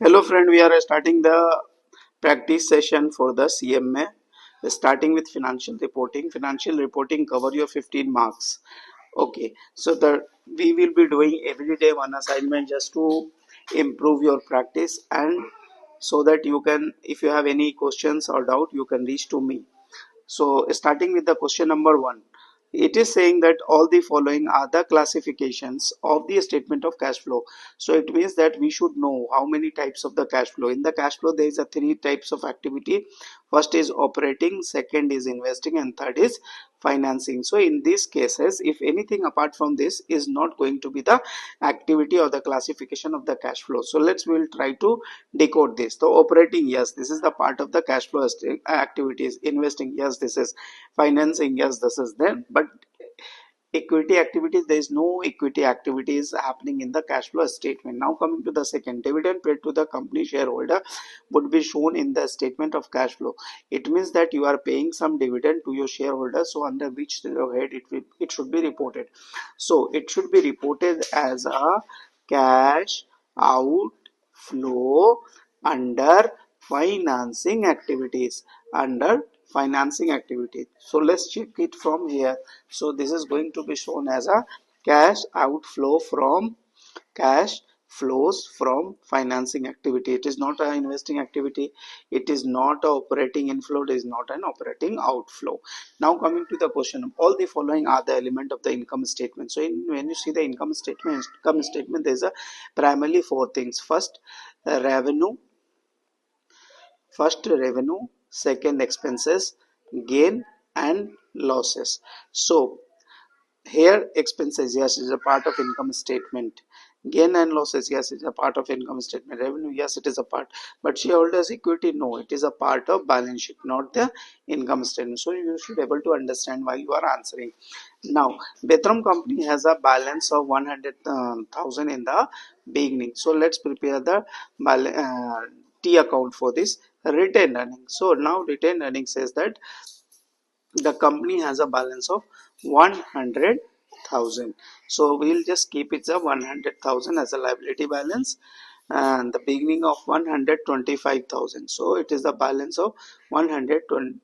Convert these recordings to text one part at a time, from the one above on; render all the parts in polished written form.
Hello friend, we are starting the practice session for the CMA. Starting with financial reporting. Financial reporting cover your 15 marks. Okay, so we will be doing every day one assignment just to improve your practice, and so that you can, if you have any questions or doubt, you can reach to me. So starting with the question number 1, it is saying that all the following are the classifications of the statement of cash flow. So it means that we should know how many types of the cash flow. In the cash flow there is a 3 types of activity. First is operating, second is investing, and third is financing. So in these cases, if anything apart from this is not going to be the activity or the classification of the cash flow. So we'll try to decode this. So operating, yes, this is the part of the cash flow activities. Investing, yes, this is financing, yes, this is there. But equity activities, there is no equity activities happening in the cash flow statement. Now coming to the second, dividend paid to the company shareholder would be shown in the statement of cash flow. It means that you are paying some dividend to your shareholder, so under which head it should be reported. So it should be reported as a cash outflow under financing activities. Under financing activities. So let's check it from here. So this is going to be shown as a cash outflow from cash flows from financing activity. It is not an investing activity. It is not an operating inflow. It is not an operating outflow. Now coming to the question, all the following are the element of the income statement. So when you see the income statement, there is a primarily 4 things. Revenue, revenue, second expenses, gain and losses. So here expenses, yes, is a part of income statement. Gain and losses, yes, is a part of income statement. Revenue, yes, it is a part. But shareholders equity, no, it is a part of balance sheet, not the income statement. So you should be able to understand why you are answering. Now Betram company has a balance of 100,000 in the beginning. So let's prepare the T account for this. Retained earnings. So now retained earnings says that the company has a balance of 100,000. So we'll just keep it a 100,000 as a liability balance, and the beginning of 125,000. So it is the balance of 120.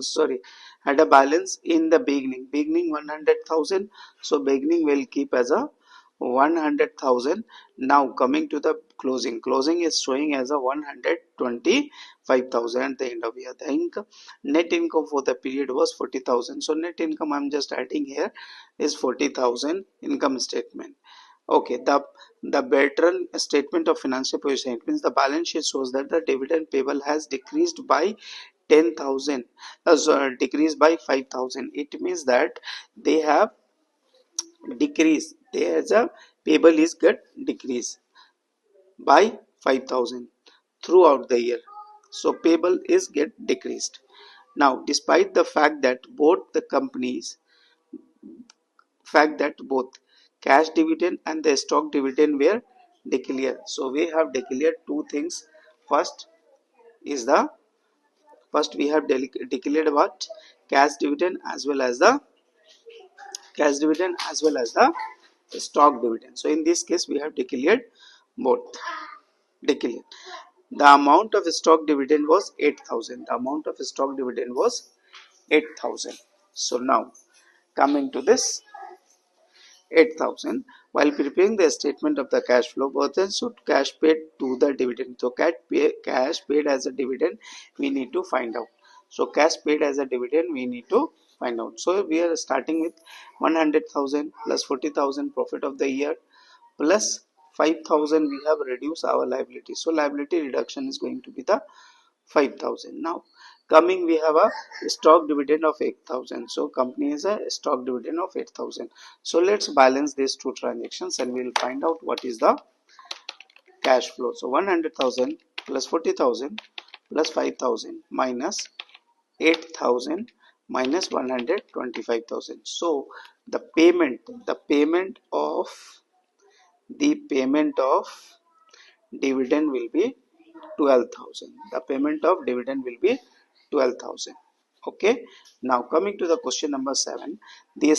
Sorry, had a balance in the beginning 100,000. So beginning will keep as a 100,000. Now coming to the closing is showing as a 125,000 at the end of year. The income, net income for the period was 40,000. So net income I'm just adding here is 40,000 income statement. Okay, the veteran statement of financial position, it means the balance sheet shows that the dividend payable has decreased by 10,000, decreased by 5,000. It means that they have decreased. There's a payable is get decreased by 5,000 throughout the year. So payable is get decreased. Now, despite the fact that both cash dividend and the stock dividend were declared. So we have declared 2 things. First is the first we have declared what cash dividend as well as the stock dividend. So in this case we have declared both. Declared. The amount of stock dividend was 8,000. The amount of stock dividend was 8,000. So now coming to this 8,000, while preparing the statement of the cash flow, both should cash paid to the dividend. So cash paid as a dividend we need to find out. So cash paid as a dividend we need to find out. So we are starting with 100,000 plus 40,000 profit of the year plus 5,000 we have reduced our liability. So liability reduction is going to be the 5,000. Now coming we have a stock dividend of 8,000. So company is a stock dividend of 8,000. So let's balance these 2 transactions and we will find out what is the cash flow. So 100,000 plus 40,000 plus 5,000 minus 8,000 minus 125,000. So the payment of dividend will be 12,000. The payment of dividend will be 12,000. Okay. Now coming to the question number 7, the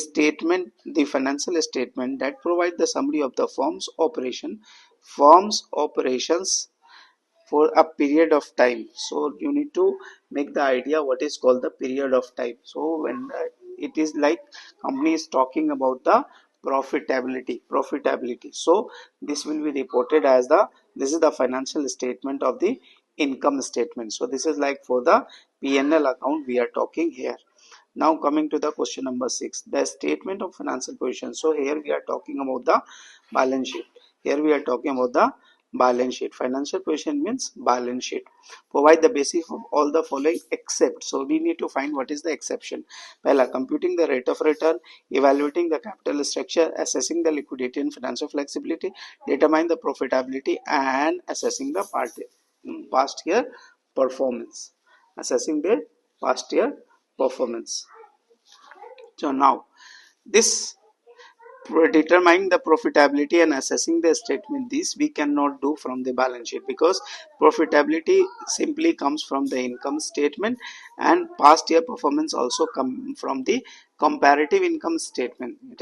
financial statement that provide the summary of the firm's operations for a period of time. So you need to make the idea what is called the period of time. So when it is like company is talking about the profitability, so this will be reported as the, this is the financial statement of the income statement. So this is like for the P&L account we are talking here. Now coming to the question number 6, the statement of financial position. So here we are talking about the balance sheet. Here we are talking about the balance sheet. Financial position means balance sheet. Provide the basis of all the following except. So we need to find what is the exception. Pehla, computing the rate of return, evaluating the capital structure, assessing the liquidity and financial flexibility, determine the profitability, and assessing the past year performance. Assessing the past year performance. So now this determining the profitability and assessing the statement, this we cannot do from the balance sheet, because profitability simply comes from the income statement, and past year performance also come from the comparative income statement. It is